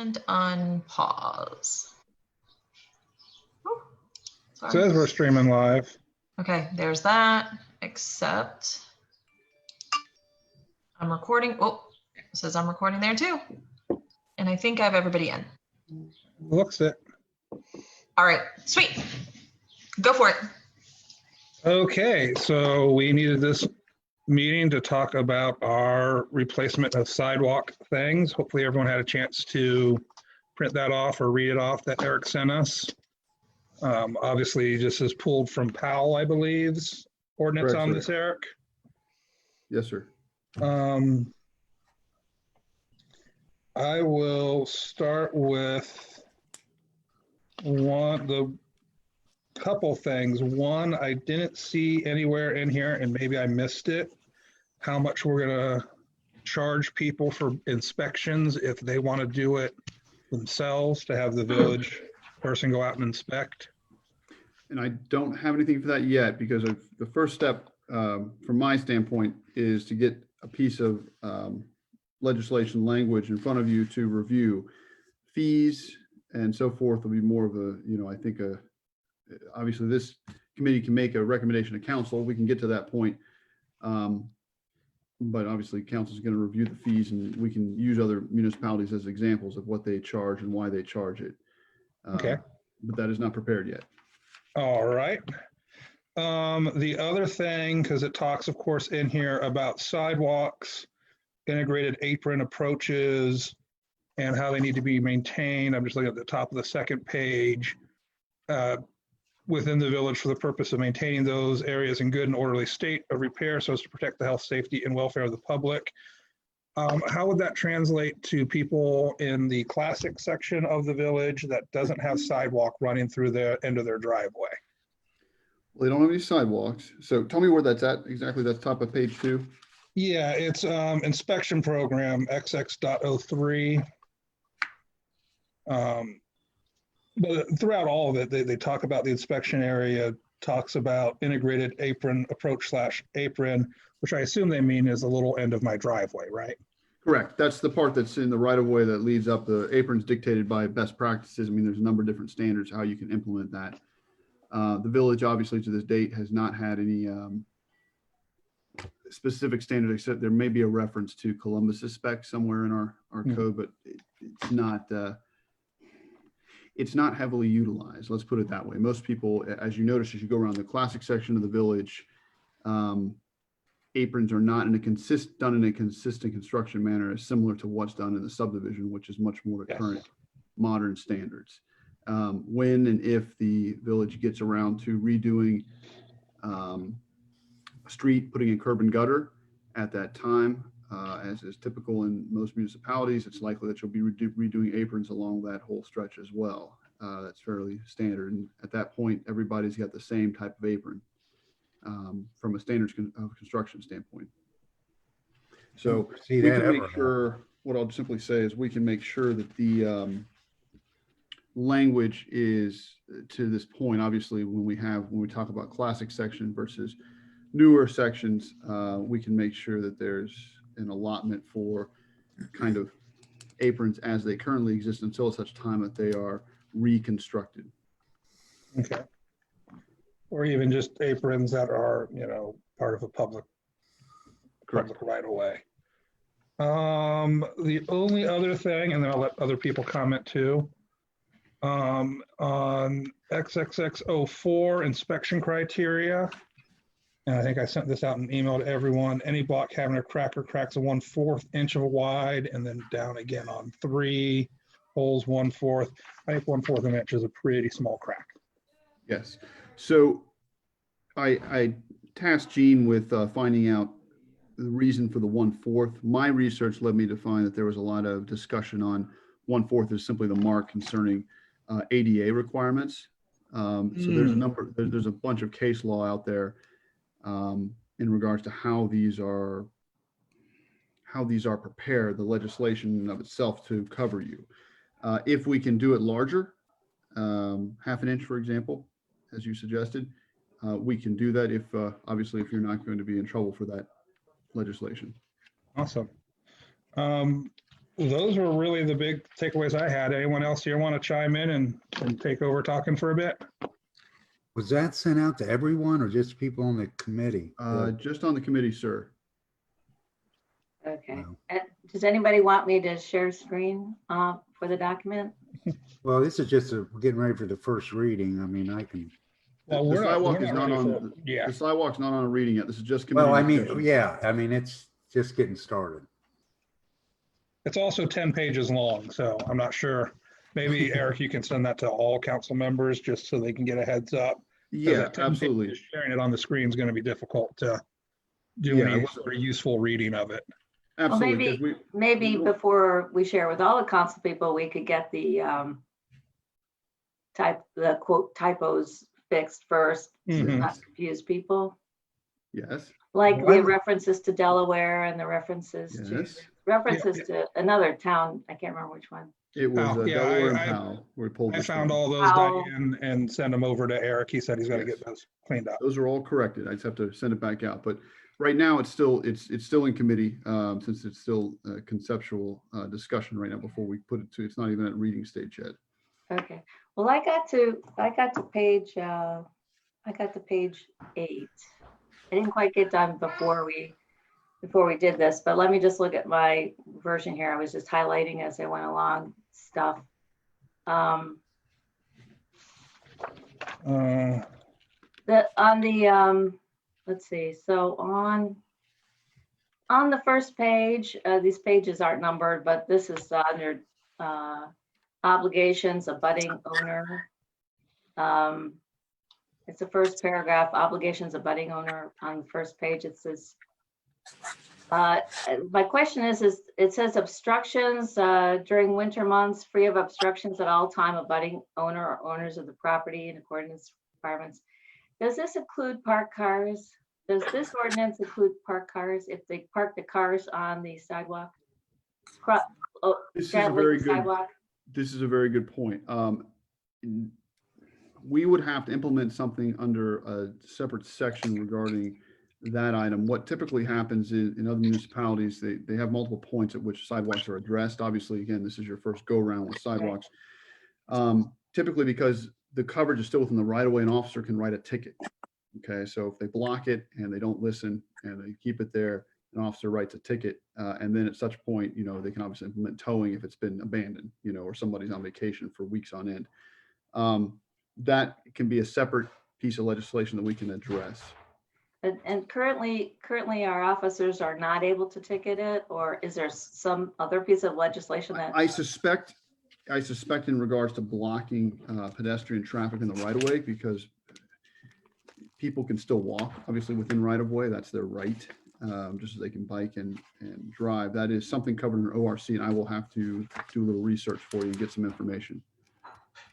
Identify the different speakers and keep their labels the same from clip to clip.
Speaker 1: and unpause. Oh, sorry.
Speaker 2: Says we're streaming live.
Speaker 1: Okay, there's that, except I'm recording. Oh, it says I'm recording there too. And I think I have everybody in.
Speaker 2: Looks it.
Speaker 1: All right, sweet. Go for it.
Speaker 2: Okay, so we needed this meeting to talk about our replacement of sidewalk things. Hopefully everyone had a chance to print that off or read it off that Eric sent us. Obviously, this is pulled from Powell, I believe's ordinance
Speaker 3: Correct,
Speaker 2: on
Speaker 3: sir.
Speaker 2: this, Eric.
Speaker 3: Yes, sir.
Speaker 2: I will start with the couple things. One, I didn't see anywhere in here, and maybe I missed it, how much we're gonna charge people for inspections if they want to do it themselves, to have the village person go out and inspect.
Speaker 3: And I don't have anything for that yet, because of the first step from my standpoint is to get a piece of legislation language in front of you to review. Fees and so forth will be more of a, I think obviously this committee can make a recommendation to council. We can get to that point. But obviously council is going to review the fees, and we can use other municipalities as examples of what they charge and why they charge it.
Speaker 2: Okay.
Speaker 3: But that is not prepared yet.
Speaker 2: All right. The other thing, because it talks, of course, in here about sidewalks, integrated apron approaches, and how they need to be maintained. I'm just looking at the top of the second page. Within the village for the purpose of maintaining those areas in good and orderly state of repair so as to protect the health, safety, and welfare of the public. How would that translate to people in the classic section of the village that doesn't have sidewalk running through the end of their driveway?
Speaker 3: Well, they don't have any sidewalks. So tell me where that's at exactly. That's top of page 2.
Speaker 2: Yeah, it's inspection program XX.03. But throughout all of it, they talk about the inspection area, talks about integrated apron approach / apron, which I assume they mean is the little end of my driveway, right?
Speaker 3: Correct. That's the part that's in the right of way that leads up. The aprons dictated by best practices. I mean, there's a number of different standards how you can implement that. The village, obviously, to this date, has not had any specific standard, except there may be a reference to Columbus's spec somewhere in our code, but it's not heavily utilized. Let's put it that way. Most people, as you notice, as you go around the classic section of the village, aprons are not done in a consistent construction manner, as similar to what's done in the subdivision, which is much more to current modern standards. When and if the village gets around to redoing a street, putting in curb and gutter at that time, as is typical in most municipalities, it's likely that you'll be redoing aprons along that whole stretch as well. That's fairly standard. And at that point, everybody's got the same type of apron from a standards of construction standpoint. So we can make sure, what I'll simply say is we can make sure that the language is to this point. Obviously, when we talk about classic section versus newer sections, we can make sure that there's an allotment for kind of aprons as they currently exist until such time that they are reconstructed.
Speaker 2: Okay. Or even just aprons that are, part of a public right of way. The only other thing, and then I'll let other people comment too, on XXX04 inspection criteria. And I think I sent this out in an email to everyone. Any block having a crack or cracks of 1/4 inch of wide, and then down again on 3 holes 1/4. I think 1/4 of an inch is a pretty small crack.
Speaker 3: Yes. So I tasked Gene with finding out the reason for the 1/4. My research led me to find that there was a lot of discussion on 1/4 is simply the mark concerning ADA requirements. So there's a bunch of case law out there in regards to how these are prepared, the legislation of itself to cover you. If we can do it larger, 1/2 inch, for example, as you suggested, we can do that if obviously if you're not going to be in trouble for that legislation.
Speaker 2: Awesome. those were really the big takeaways I had. Anyone else here want to chime in and take over talking for a bit?
Speaker 4: Was that sent out to everyone or just people on the committee?
Speaker 3: Just on the committee, sir.
Speaker 5: Okay.
Speaker 4: Wow.
Speaker 5: Does anybody want me to share screen for the document?
Speaker 4: Well, this is just getting ready for the first reading. I mean, I can,
Speaker 2: Well,
Speaker 3: The
Speaker 2: we're not,
Speaker 3: sidewalk
Speaker 2: we're
Speaker 3: is
Speaker 2: not
Speaker 3: not
Speaker 2: ready
Speaker 3: on,
Speaker 2: for, yeah.
Speaker 3: the sidewalk's not on a reading yet. This is just committee
Speaker 4: well, I mean,
Speaker 3: discussion.
Speaker 4: yeah, I mean, it's just getting started.
Speaker 2: It's also 10 pages long, so I'm not sure. Maybe Eric, you can send that to all council members just so they can get a heads up. 'Cause
Speaker 3: Yeah,
Speaker 2: at 10 pages,
Speaker 3: absolutely.
Speaker 2: Sharing it on the screen is going to be difficult to do
Speaker 3: Yeah, I
Speaker 2: any
Speaker 3: was-
Speaker 2: sort of useful reading of it.
Speaker 3: Absolutely. 'cause
Speaker 5: Maybe before we share with all the council people, we could get the quote typos fixed first to
Speaker 2: Mhm.
Speaker 5: not confuse people.
Speaker 3: Yes,
Speaker 5: Like
Speaker 4: Well,
Speaker 5: the references to Delaware and the references
Speaker 3: yes.
Speaker 5: to another town. I can't remember which one.
Speaker 3: It was
Speaker 2: Powell. Yeah,
Speaker 3: Delaware and
Speaker 2: I-
Speaker 3: Powell. We pulled
Speaker 2: I
Speaker 3: this
Speaker 2: found
Speaker 3: from.
Speaker 2: all those,
Speaker 5: How-
Speaker 2: Diane, and sent them over to Eric. He said he's going to
Speaker 3: Yes.
Speaker 2: get those cleaned up.
Speaker 3: Those are all corrected. I just have to send it back out. But right now, it's still in committee, since it's still a conceptual discussion right now before we put it to, it's not even at reading stage yet.
Speaker 5: Okay. Well, I got to page 8. I didn't quite get done before we did this, but let me just look at my version here. I was just highlighting as I went along stuff.
Speaker 2: Uh,
Speaker 5: Let's see, so on the first page, these pages aren't numbered, but this is under obligations, abutting owner. It's the first paragraph, obligations abutting owner. On the first page, it says, my question is it says obstructions during winter months, free of obstructions at all time, abutting owner or owners of the property in accordance with requirements. Does this include parked cars? Does this ordinance include parked cars if they park the cars on the sidewalk?
Speaker 3: This is a
Speaker 5: straddling
Speaker 3: very
Speaker 5: the
Speaker 3: good,
Speaker 5: sidewalk?
Speaker 3: this is a very good point. We would have to implement something under a separate section regarding that item. What typically happens in other municipalities, they have multiple points at which sidewalks are addressed. Obviously, again, this is your first go around with sidewalks. Typically because the coverage is still within the right of way, an officer can write a ticket. Okay, so if they block it and they don't listen and they keep it there, an officer writes a ticket. And then at such point, they can obviously implement towing if it's been abandoned, or somebody's on vacation for weeks on end. That can be a separate piece of legislation that we can address.
Speaker 5: And currently our officers are not able to ticket it, or is there some other piece of legislation that?
Speaker 3: I suspect in regards to blocking pedestrian traffic in the right of way, because people can still walk, obviously within right of way, that's their right, just as they can bike and drive. That is something covered in ORC, and I will have to do a little research for you and get some information.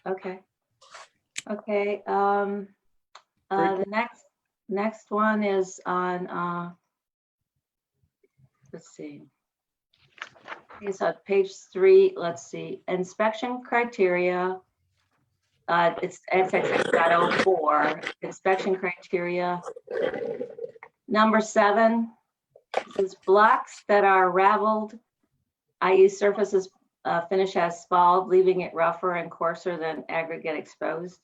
Speaker 5: Okay. The
Speaker 2: Great.
Speaker 5: next one is on, let's see. It's on page 3, let's see, inspection criteria. It's XXX.04, inspection criteria. Number 7 is blocks that are raveled, i.e. surfaces finish as spalled, leaving it rougher and coarser than aggregate exposed.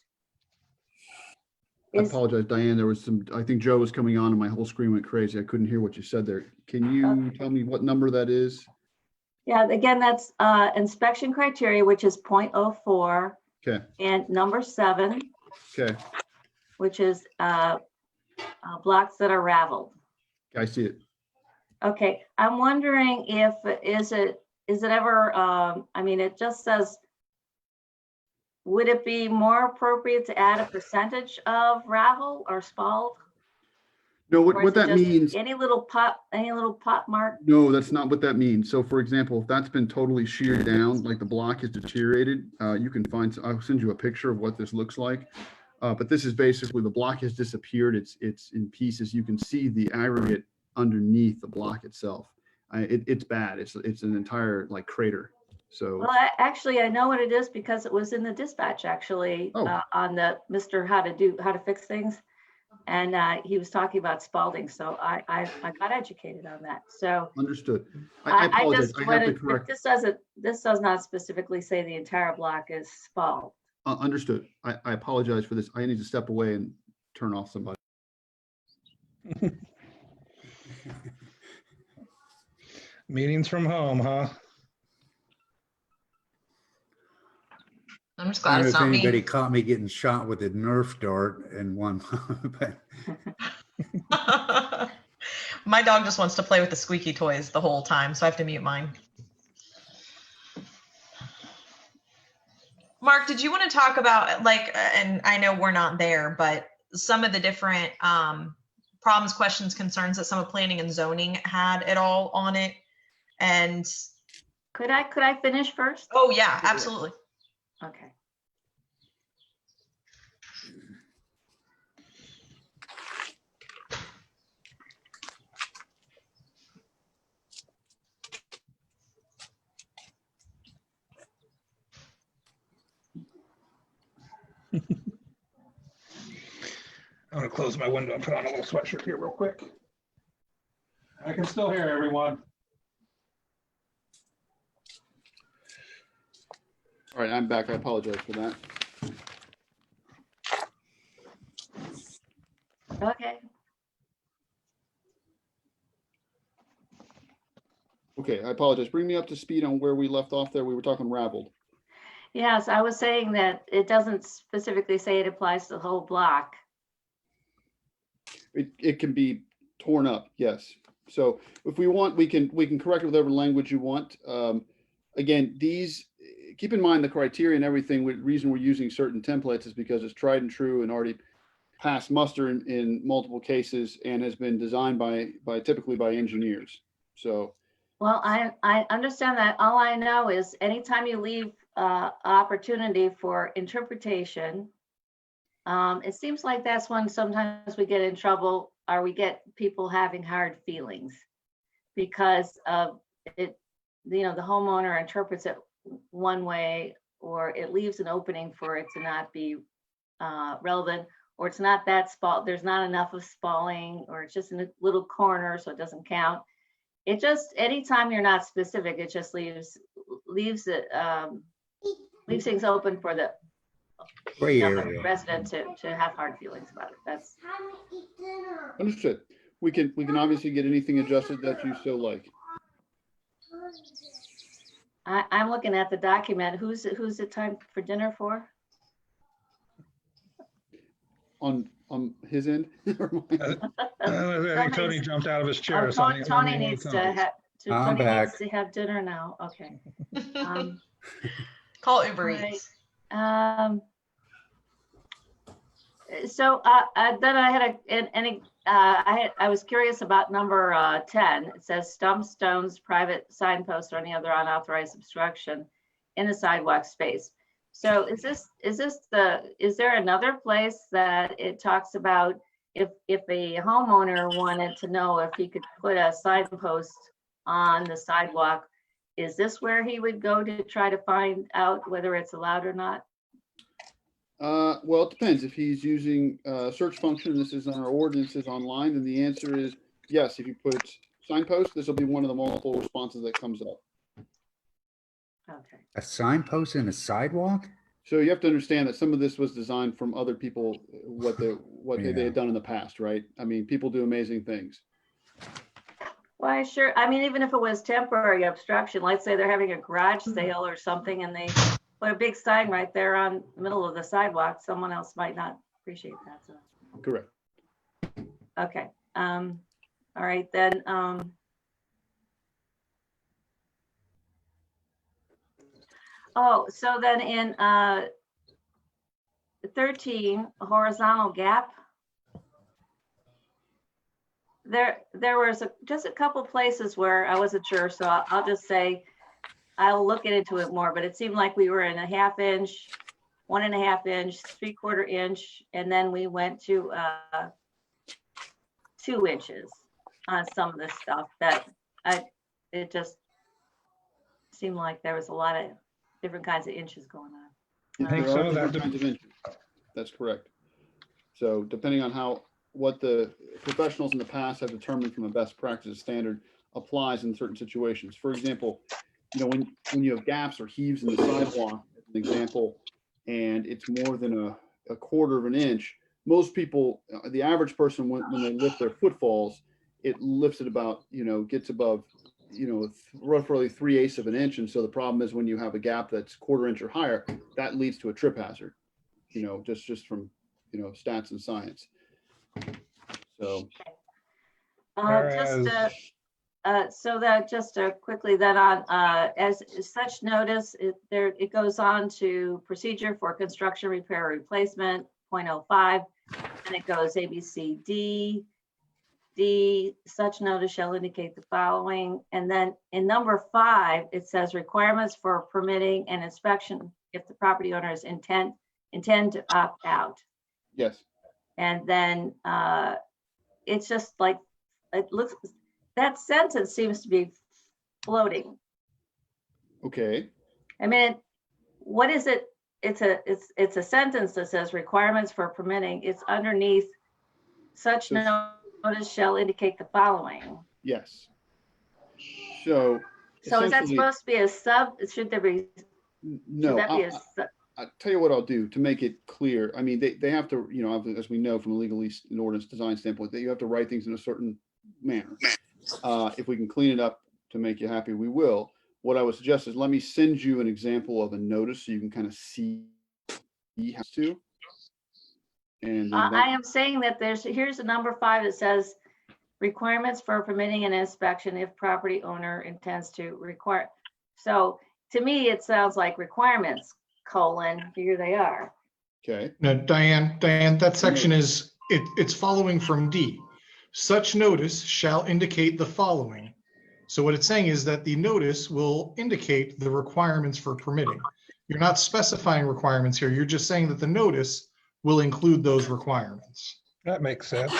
Speaker 3: I apologize, Diane, there was I think Joe was coming on and my whole screen went crazy. I couldn't hear what you said there. Can you tell me what number that is?
Speaker 5: Yeah, again, that's inspection criteria, which is 0.04,
Speaker 3: Okay,
Speaker 5: and number 7,
Speaker 3: okay,
Speaker 5: which is blocks that are raveled.
Speaker 3: I see it.
Speaker 5: Okay, I'm wondering if, is it ever, it just says, would it be more appropriate to add a percentage of ravel or spalled?
Speaker 3: No,
Speaker 5: Or
Speaker 3: what
Speaker 5: is it
Speaker 3: that
Speaker 5: just
Speaker 3: means,
Speaker 5: Any little pot mark?
Speaker 3: no, that's not what that means. So for example, if that's been totally sheared down, like the block is deteriorated, you can find, I'll send you a picture of what this looks like. But this is basically, the block has disappeared. It's in pieces. You can see the aggregate underneath the block itself. It's bad. It's an entire like crater. So
Speaker 5: Well, actually, I know what it is because it was in the dispatch, actually,
Speaker 3: Oh.
Speaker 5: on the Mr. How to Fix Things. And he was talking about Spalding, so I got educated on that. So
Speaker 3: Understood. I apologize.
Speaker 5: just
Speaker 3: I have
Speaker 5: wanted,
Speaker 3: to
Speaker 5: but
Speaker 3: correct.
Speaker 5: this does not specifically say the entire block is Spald.
Speaker 3: Understood. I apologize for this. I need to step away and turn off somebody.
Speaker 2: Meetings from home, huh?
Speaker 1: I'm just
Speaker 4: I
Speaker 1: glad
Speaker 4: don't know
Speaker 1: it's
Speaker 4: if
Speaker 1: not
Speaker 4: anybody
Speaker 1: me.
Speaker 4: caught me getting shot with a Nerf dart in one, but
Speaker 1: My dog just wants to play with the squeaky toys the whole time, so I have to mute mine. Mark, did you want to talk about, like, and I know we're not there, but some of the different problems, questions, concerns that some of planning and zoning had at all on it? And
Speaker 5: Could I finish first?
Speaker 1: oh yeah, absolutely.
Speaker 5: Okay.
Speaker 2: I'm gonna close my window and put on a little sweatshirt here real quick. I can still hear everyone.
Speaker 3: All right, I'm back. I apologize for that.
Speaker 5: Okay.
Speaker 3: Okay, I apologize. Bring me up to speed on where we left off there. We were talking raveled.
Speaker 5: Yes, I was saying that it doesn't specifically say it applies to the whole block.
Speaker 3: It can be torn up, yes. So if we want, we can correct it with whatever language you want. Again, keep in mind the criteria and everything. The reason we're using certain templates is because it's tried and true and already passed muster in multiple cases and has been designed typically by engineers. So.
Speaker 5: Well, I understand that. All I know is anytime you leave opportunity for interpretation, it seems like that's when sometimes we get in trouble, or we get people having hard feelings because of it. The homeowner interprets it one way, or it leaves an opening for it to not be relevant, or it's not that there's not enough of spalling, or it's just in a little corner, so it doesn't count. It just, anytime you're not specific, it just leaves things open for the
Speaker 4: gray
Speaker 5: the
Speaker 4: area.
Speaker 5: resident to have hard feelings about it. That's
Speaker 3: Understood. We can obviously get anything adjusted that you so like.
Speaker 5: I'm looking at the document. Who's it time for dinner for?
Speaker 3: On his end? Or mine?
Speaker 2: I think Tony jumped out of his chair.
Speaker 5: Oh,
Speaker 2: so I think
Speaker 5: Tony
Speaker 2: maybe
Speaker 5: needs
Speaker 2: Tony.
Speaker 5: to have.
Speaker 4: I'm
Speaker 5: Tony
Speaker 4: back.
Speaker 5: needs to have dinner now. Okay.
Speaker 1: Call Uber
Speaker 5: Right.
Speaker 1: Eats.
Speaker 5: So then I had I was curious about number 10. It says stumps, stones, private signposts, or any other unauthorized obstruction in the sidewalk space. So is there another place that it talks about if a homeowner wanted to know if he could put a signpost on the sidewalk, is this where he would go to try to find out whether it's allowed or not?
Speaker 3: Well, it depends. If he's using search function, this is on our ordinances online, then the answer is yes. If you put signpost, this will be one of the multiple responses that comes up.
Speaker 5: Okay.
Speaker 4: A signpost in a sidewalk?
Speaker 3: So you have to understand that some of this was designed from other people, what they had done in the past, right? I mean, people do amazing things.
Speaker 5: Well, sure. I mean, even if it was temporary obstruction, let's say they're having a garage sale or something and they put a big sign right there on the middle of the sidewalk, someone else might not appreciate that. So,
Speaker 3: Correct.
Speaker 5: okay. All right, then. Oh, so then in 13, horizontal gap. There was just a couple places where I wasn't sure, so I'll just say I'll look into it more. But it seemed like we were in a 1/2 inch, 1.5 inch, 3/4 inch, and then we went to 2 inches on some of this stuff. It just seemed like there was a lot of different kinds of inches going on.
Speaker 2: I think
Speaker 3: There
Speaker 2: some
Speaker 3: are
Speaker 2: of that
Speaker 3: different kinds of inches. That's correct. So depending on how what the professionals in the past have determined from a best practice standard applies in certain situations. For example, when you have gaps or heaves in the sidewalk, as an example, and it's more than a quarter of an inch, most people, the average person, when they lift their footfalls, it lifts it about, gets above, roughly 3/8 of an inch. And so the problem is when you have a gap that's quarter inch or higher, that leads to a trip hazard, just from, stats and science. So.
Speaker 5: So that just quickly then on, as such notice, it goes on to procedure for construction, repair, replacement, 0.05, and it goes A, B, C, D. Such notice shall indicate the following. And then in number 5, it says requirements for permitting and inspection if the property owners intend to opt out.
Speaker 3: Yes.
Speaker 5: And then it's just like, it looks, that sentence seems to be floating.
Speaker 3: Okay.
Speaker 5: I mean, what is it? It's a sentence that says requirements for permitting. It's underneath such notice shall indicate the following.
Speaker 3: Yes. So
Speaker 5: Is that
Speaker 3: essentially-
Speaker 5: supposed to be a sub? Should there be?
Speaker 3: No,
Speaker 5: Should that be a sub?
Speaker 3: I'll tell you what I'll do to make it clear. I mean, they have to, as we know from a legalese and ordinance design standpoint, that you have to write things in a certain manner. If we can clean it up to make you happy, we will. What I would suggest is let me send you an example of a notice so you can kind of see how to. And
Speaker 5: I am saying that here's a number 5 that says requirements for permitting an inspection if property owner intends to require. So to me, it sounds like requirements, here they are.
Speaker 3: okay.
Speaker 6: Now, Diane, that section is, it's following from D. Such notice shall indicate the following. So what it's saying is that the notice will indicate the requirements for permitting. You're not specifying requirements here. You're just saying that the notice will include those requirements.
Speaker 2: That makes sense.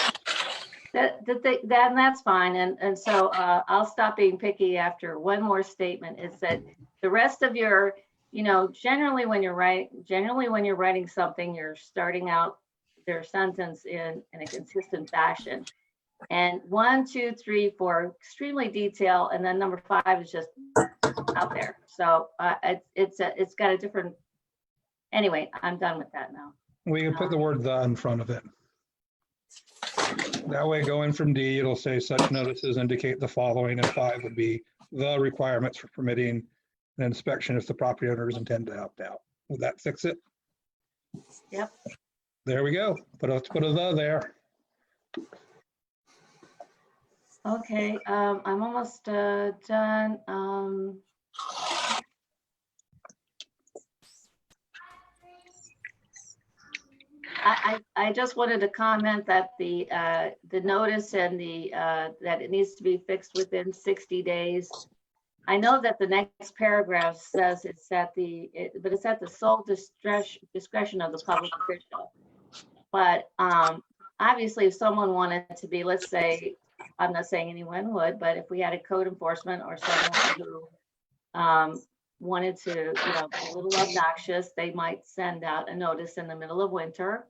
Speaker 5: That's fine. And so I'll stop being picky after one more statement. Is that the rest of your, generally when you're writing something, you're starting out their sentence in a consistent fashion. And 1, 2, 3, 4, extremely detailed, and then number 5 is just out there. So it's got a different. Anyway, I'm done with that now.
Speaker 2: We can put the word "the" in front of it. That way, going from D, it'll say such notices indicate the following, and 5 would be the requirements for permitting an inspection if the property owners intend to opt out. Will that fix it?
Speaker 5: Yep.
Speaker 2: There we go. Put a "the" there.
Speaker 5: Okay, I'm almost done. I just wanted to comment that the notice and that it needs to be fixed within 60 days. I know that the next paragraph says it's at the sole discretion of the public official. But obviously, if someone wanted to be, let's say, I'm not saying anyone would, but if we had a code enforcement or someone who wanted to, be a little obnoxious, they might send out a notice in the middle of winter.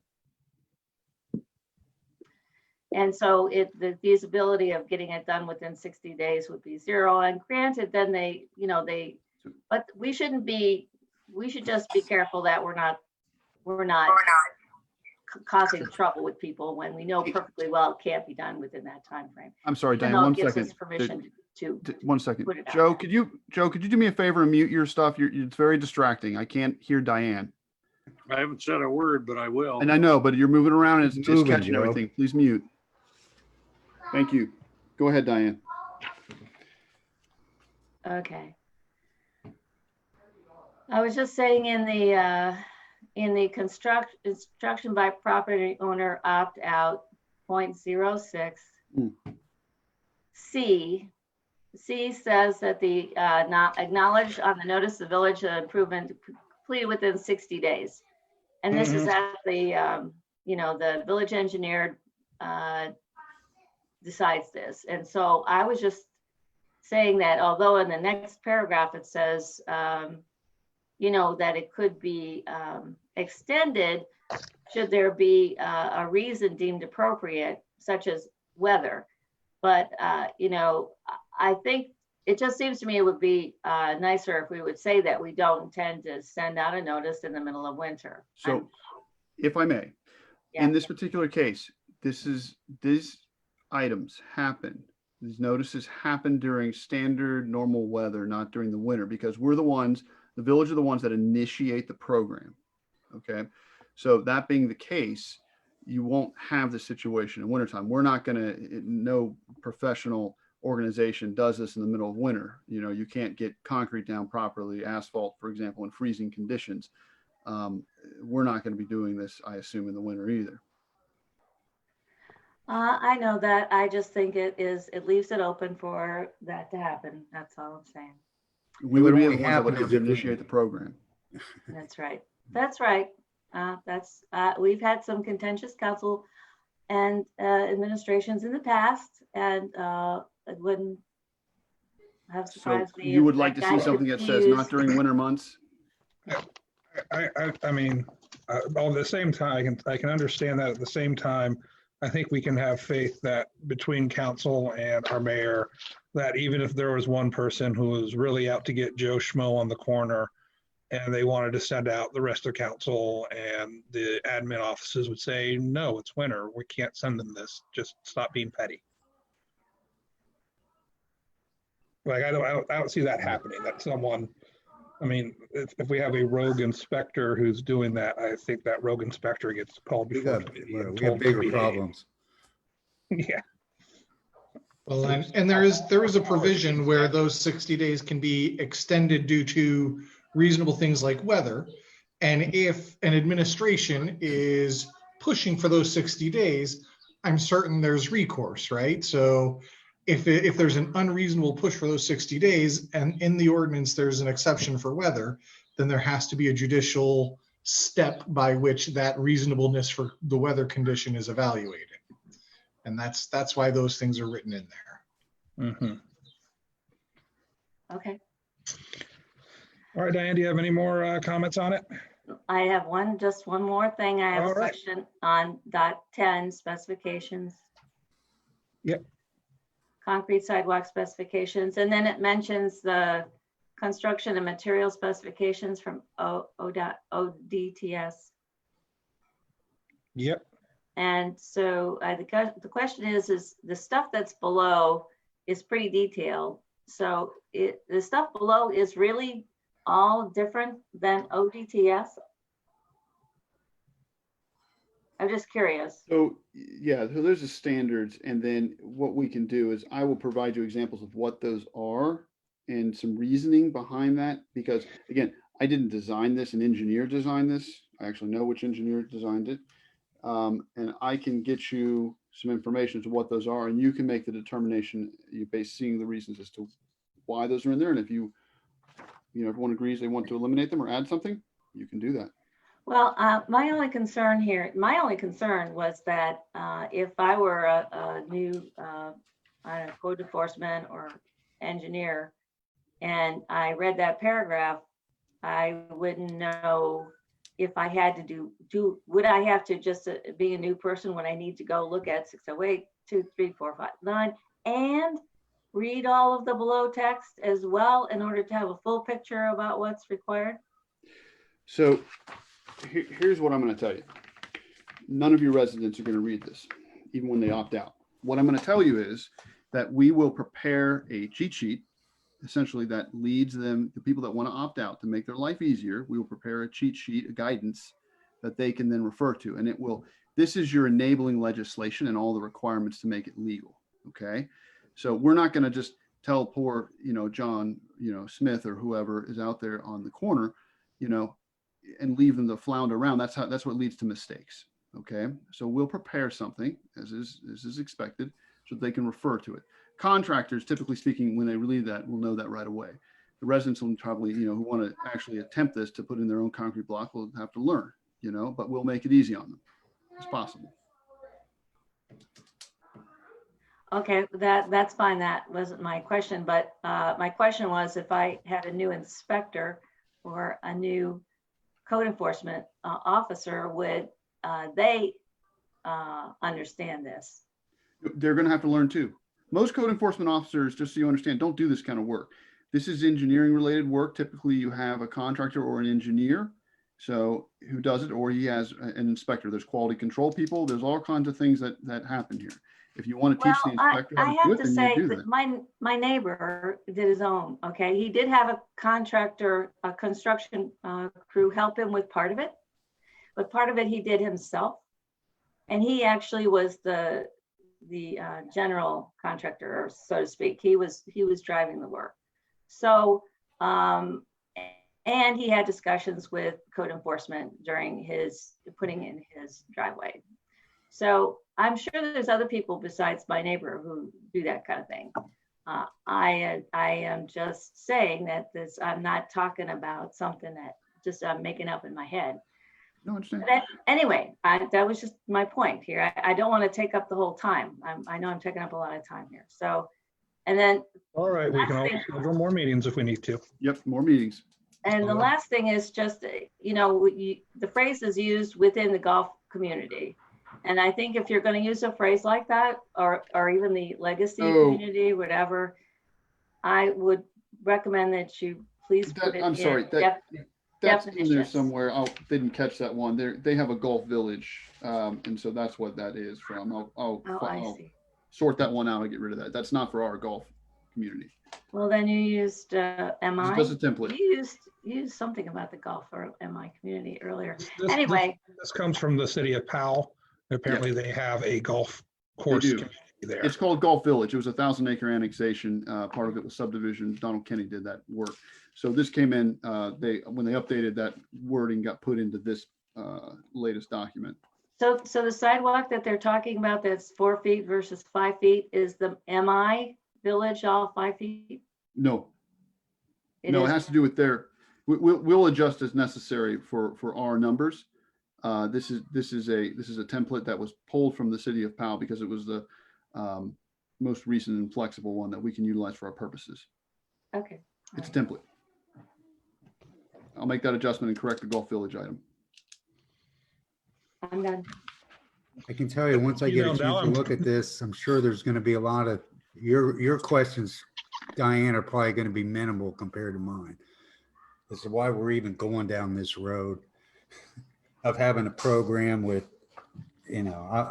Speaker 5: And so the feasibility of getting it done within 60 days would be 0. And granted, then but we should just be careful that we're not causing trouble with people when we know perfectly well it can't be done within that time frame.
Speaker 3: I'm sorry,
Speaker 5: Even
Speaker 3: Diane,
Speaker 5: though it
Speaker 3: one
Speaker 5: gives
Speaker 3: second.
Speaker 5: us permission to
Speaker 3: 1 second.
Speaker 5: put it out
Speaker 3: Joe,
Speaker 5: there.
Speaker 3: could you do me a favor and mute your stuff? It's very distracting. I can't hear Diane.
Speaker 7: I haven't said a word, but I will.
Speaker 3: And I know, but you're moving around and it's
Speaker 4: Moving,
Speaker 3: catching
Speaker 4: Joe.
Speaker 3: everything. Please mute. Thank you. Go ahead, Diane.
Speaker 5: Okay. I was just saying in the instruction by property owner opt out 0.06. C says that the not acknowledged on the notice of village improvement completed within 60 days. And this is at the, the village engineer decides this. And so I was just saying that although in the next paragraph it says that it could be extended should there be a reason deemed appropriate, such as weather. But, I think it just seems to me it would be nicer if we would say that we don't intend to send out a notice in the middle of winter.
Speaker 3: So if I may,
Speaker 5: Yeah.
Speaker 3: in this particular case, these items happen, these notices happen during standard normal weather, not during the winter, because the village are the ones that initiate the program. Okay. So that being the case, you won't have the situation in wintertime. We're not going to, no professional organization does this in the middle of winter. You can't get concrete down properly, asphalt, for example, in freezing conditions. We're not going to be doing this, I assume, in the winter either.
Speaker 5: I know that. I just think it leaves it open for that to happen. That's all I'm saying.
Speaker 3: We would be the
Speaker 4: only
Speaker 3: ones that would
Speaker 4: happen
Speaker 3: have to
Speaker 4: if it-
Speaker 3: initiate the program.
Speaker 5: That's right. That's right. We've had some contentious council and administrations in the past, and it wouldn't have
Speaker 3: So
Speaker 5: surprised me.
Speaker 3: you
Speaker 5: if
Speaker 3: would like to
Speaker 5: that
Speaker 3: see
Speaker 5: guy
Speaker 3: something that
Speaker 5: could
Speaker 3: says
Speaker 5: use-
Speaker 3: not during winter months?
Speaker 2: I mean, on the same time, I can understand that. At the same time, I think we can have faith that between council and our mayor, that even if there was one person who was really out to get Joe Schmo on the corner and they wanted to send out the rest of council and the admin offices would say, no, it's winter. We can't send them this. Just stop being petty. Like, I don't see that happening, that someone, I mean, if we have a rogue inspector who's doing that, I think that rogue inspector gets called
Speaker 4: We
Speaker 2: before.
Speaker 4: got,
Speaker 2: committee
Speaker 4: we
Speaker 2: and
Speaker 4: have
Speaker 2: told to
Speaker 4: bigger
Speaker 2: behave.
Speaker 4: problems.
Speaker 2: Yeah,
Speaker 6: Well, and there is a provision where those 60 days can be extended due to reasonable things like weather. And if an administration is pushing for those 60 days, I'm certain there's recourse, right? So if there's an unreasonable push for those 60 days and in the ordinance, there's an exception for weather, then there has to be a judicial step by which that reasonableness for the weather condition is evaluated. And that's why those things are written in there.
Speaker 2: mhm.
Speaker 5: Okay.
Speaker 2: All right, Diane, do you have any more comments on it?
Speaker 5: I have just one more thing. I have
Speaker 2: All
Speaker 5: a
Speaker 2: right.
Speaker 5: question on .10 specifications.
Speaker 2: Yep.
Speaker 5: Concrete sidewalk specifications, and then it mentions the construction and material specifications from ODTS.
Speaker 2: Yep.
Speaker 5: And so the question is the stuff that's below is pretty detailed. So the stuff below is really all different than ODTS? I'm just curious.
Speaker 3: So, yeah, so there's the standards, and then what we can do is I will provide you examples of what those are and some reasoning behind that, because again, I didn't design this, an engineer designed this. I actually know which engineer designed it. And I can get you some information to what those are, and you can make the determination, you seeing the reasons as to why those are in there. And if everyone agrees they want to eliminate them or add something, you can do that.
Speaker 5: Well, my only concern was that if I were a new code enforcement or engineer, and I read that paragraph, I wouldn't know if I had to would I have to just be a new person when I need to go look at 608, 2, 3, 4, 5, 9, and read all of the below text as well in order to have a full picture about what's required?
Speaker 3: So here's what I'm going to tell you. None of your residents are going to read this, even when they opt out. What I'm going to tell you is that we will prepare a cheat sheet, essentially that leads them, the people that want to opt out, to make their life easier. We will prepare a cheat sheet, a guidance that they can then refer to. And this is your enabling legislation and all the requirements to make it legal. Okay. So we're not going to just tell poor, John, Smith or whoever is out there on the corner, and leave them to flounder around. That's what leads to mistakes. Okay. So we'll prepare something as is expected so they can refer to it. Contractors, typically speaking, when they relieve that, will know that right away. The residents will probably, who want to actually attempt this to put in their own concrete block will have to learn, but we'll make it easy on them as possible.
Speaker 5: Okay, that's fine. That wasn't my question, but my question was if I had a new inspector for a new code enforcement officer, would they understand this?
Speaker 3: They're going to have to learn too. Most code enforcement officers, just so you understand, don't do this kind of work. This is engineering related work. Typically you have a contractor or an engineer so who does it, or he has an inspector. There's quality control people. There's all kinds of things that happen here. If you want to teach the inspector
Speaker 5: I
Speaker 3: how to
Speaker 5: have
Speaker 3: do it,
Speaker 5: to
Speaker 3: then
Speaker 5: say
Speaker 3: you do
Speaker 5: that
Speaker 3: that.
Speaker 5: my neighbor did his own, okay? He did have a contractor, a construction crew help him with part of it, but part of it he did himself. And he actually was the general contractor, so to speak. He was driving the work. So, and he had discussions with code enforcement during his putting in his driveway. So I'm sure there's other people besides my neighbor who do that kind of thing. I am just saying that this, I'm not talking about something that just I'm making up in my head.
Speaker 3: No, I understand.
Speaker 5: But anyway, that was just my point here. I don't want to take up the whole time. I know I'm taking up a lot of time here. So, and then,
Speaker 2: All right, we can always schedule more meetings if we need to.
Speaker 3: Yep, more meetings.
Speaker 5: and the last thing is just, the phrase is used within the golf community. And I think if you're going to use a phrase like that, or even the legacy community, whatever, I would recommend that you please put it
Speaker 3: I'm sorry,
Speaker 5: in
Speaker 3: that's in there
Speaker 5: definitions.
Speaker 3: somewhere. I didn't catch that one. They have a golf village, and so that's what that is from.
Speaker 5: Oh, I
Speaker 3: I'll
Speaker 5: see.
Speaker 3: sort that one out. I'll get rid of that. That's not for our golf community.
Speaker 5: Well, then you used
Speaker 3: It's
Speaker 5: MI.
Speaker 3: just a template.
Speaker 5: You used something about the golf or MI community earlier.
Speaker 2: This-
Speaker 5: Anyway,
Speaker 2: This comes from the city of Powell. Apparently they have a golf course
Speaker 3: do.
Speaker 2: community there.
Speaker 3: It's called Golf Village. It was a 1,000-acre annexation. Part of it was subdivision. Donald Kenny did that work. So this came in, when they updated that wording got put into this latest document.
Speaker 5: so the sidewalk that they're talking about that's 4 feet versus 5 feet, is the MI village all 5 feet?
Speaker 3: No,
Speaker 5: It
Speaker 3: no, it
Speaker 5: is-
Speaker 3: has to do with we'll adjust as necessary for our numbers. This is a template that was pulled from the city of Powell because it was the most recent and flexible one that we can utilize for our purposes.
Speaker 5: Okay.
Speaker 3: It's a template. I'll make that adjustment and correct the Golf Village item.
Speaker 5: I'm done.
Speaker 4: I can tell you, once I get a chance to look at this, I'm sure there's going to be a lot of, your questions, Diane, are probably going to be minimal compared to mine. This is why we're even going down this road of having a program with,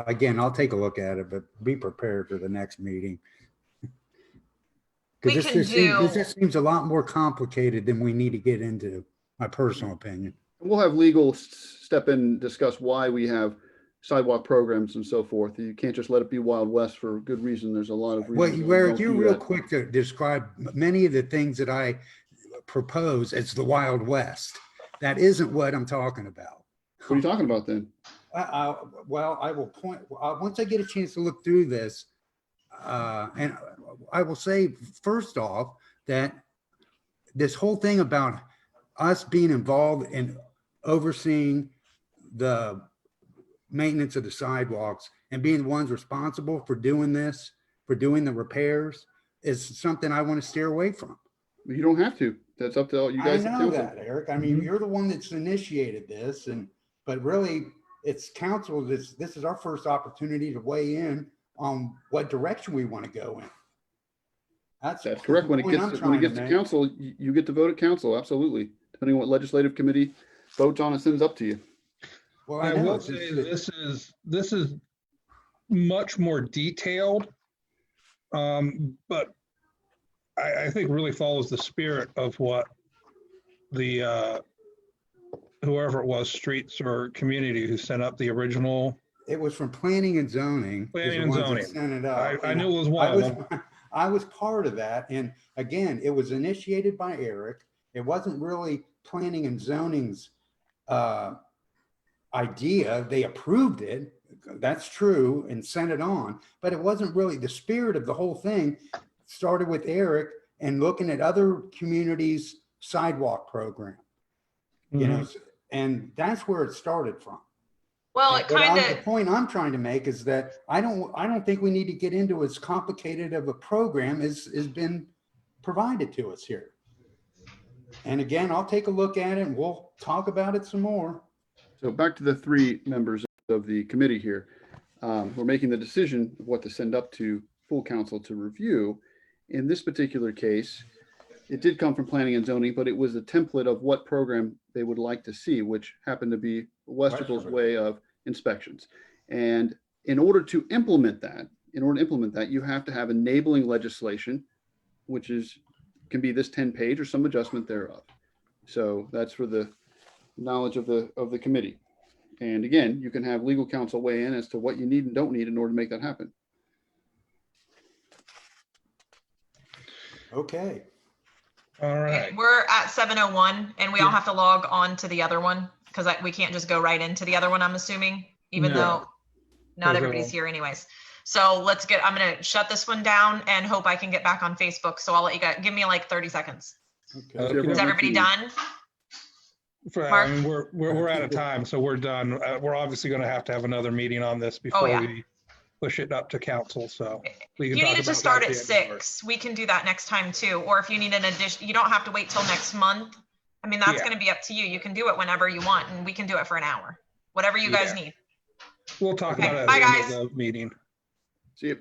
Speaker 4: again, I'll take a look at it, but be prepared for the next meeting.
Speaker 1: We
Speaker 4: Because
Speaker 1: can
Speaker 4: this just seems a lot more complicated than we need to get into, my personal opinion.
Speaker 3: We'll have legal step in and discuss why we have sidewalk programs and so forth. You can't just let it be Wild West for good reason. There's a lot of
Speaker 4: Well,
Speaker 3: reasons.
Speaker 4: where
Speaker 3: why we
Speaker 4: you're
Speaker 3: don't do
Speaker 4: real
Speaker 3: that.
Speaker 4: quick to describe many of the things that I propose as the Wild West. That isn't what I'm talking about.
Speaker 3: What are you talking about then?
Speaker 4: Well, I will point, once I get a chance to look through this, and I will say, first off, that this whole thing about us being involved in overseeing the maintenance of the sidewalks and being the ones responsible for doing this, for doing the repairs, is something I want to steer away from.
Speaker 3: You don't have to. That's up to all you
Speaker 4: I
Speaker 3: guys.
Speaker 4: know that, Eric. I mean, you're the one that's initiated this, but really, it's council. This is our first opportunity to weigh in on what direction we want to go in.
Speaker 3: That's correct. When it gets to council, you get to vote at council. Absolutely. Depending on what legislative committee votes on and sends up to you.
Speaker 4: Well,
Speaker 2: I
Speaker 4: know,
Speaker 2: will
Speaker 4: it's
Speaker 2: say
Speaker 4: just-
Speaker 2: this is much more detailed, but I think really follows the spirit of what the whoever it was, streets or community who sent up the original.
Speaker 4: It was from planning and zoning. was
Speaker 2: Planning
Speaker 4: the
Speaker 2: and
Speaker 4: ones that
Speaker 2: zoning.
Speaker 4: Sent it up.
Speaker 2: I
Speaker 4: And
Speaker 2: knew it was one of them.
Speaker 4: I was part of that. And again, it was initiated by Eric. It wasn't really planning and zoning's idea. They approved it. That's true, and sent it on. But it wasn't really the spirit of the whole thing. Started with Eric and looking at other communities' sidewalk program, and that's where it started from.
Speaker 1: Well, it
Speaker 4: But
Speaker 1: kind
Speaker 4: the
Speaker 1: of,
Speaker 4: point I'm trying to make is that I don't think we need to get into as complicated of a program as has been provided to us here. And again, I'll take a look at it and we'll talk about it some more.
Speaker 3: So back to the three members of the committee here. We're making the decision of what to send up to full council to review. In this particular case, it did come from planning and zoning, but it was a template of what program they would like to see, which happened to be Westerville's way of inspections. And in order to implement that, you have to have enabling legislation, which can be this 10-page or some adjustment thereof. So that's for the knowledge of the committee. And again, you can have legal counsel weigh in as to what you need and don't need in order to make that happen.
Speaker 4: Okay.
Speaker 2: All
Speaker 1: Okay,
Speaker 2: right.
Speaker 1: we're at 7:01 and we all have to log on to the other one because we can't just go right into the other one, I'm assuming, even
Speaker 2: No.
Speaker 1: though not
Speaker 2: There's
Speaker 1: everybody's
Speaker 2: a-
Speaker 1: here anyways. So I'm going to shut this one down and hope I can get back on Facebook. So I'll let you guys, give me like 30 seconds.
Speaker 4: Okay.
Speaker 2: Okay.
Speaker 1: Is everybody done?
Speaker 2: I mean, we're out of time, so we're done. We're obviously going to have another meeting on this before
Speaker 1: yeah.
Speaker 2: we push it up to council, so. we
Speaker 1: If
Speaker 2: can
Speaker 1: you
Speaker 2: talk
Speaker 1: needed to
Speaker 2: about
Speaker 1: start
Speaker 2: that
Speaker 1: at
Speaker 2: at the end of
Speaker 1: 6, we can do that next time too. Or if you need an addition, you don't have to wait till next month. I mean, that's
Speaker 2: Yeah.
Speaker 1: going to be up to you. You can do it whenever you want and we can do it for an hour, whatever you guys
Speaker 2: Yeah.
Speaker 1: need.
Speaker 2: We'll talk
Speaker 1: Okay,
Speaker 2: about it at
Speaker 1: bye,
Speaker 2: the end
Speaker 1: guys.
Speaker 2: of the meeting.
Speaker 3: See you.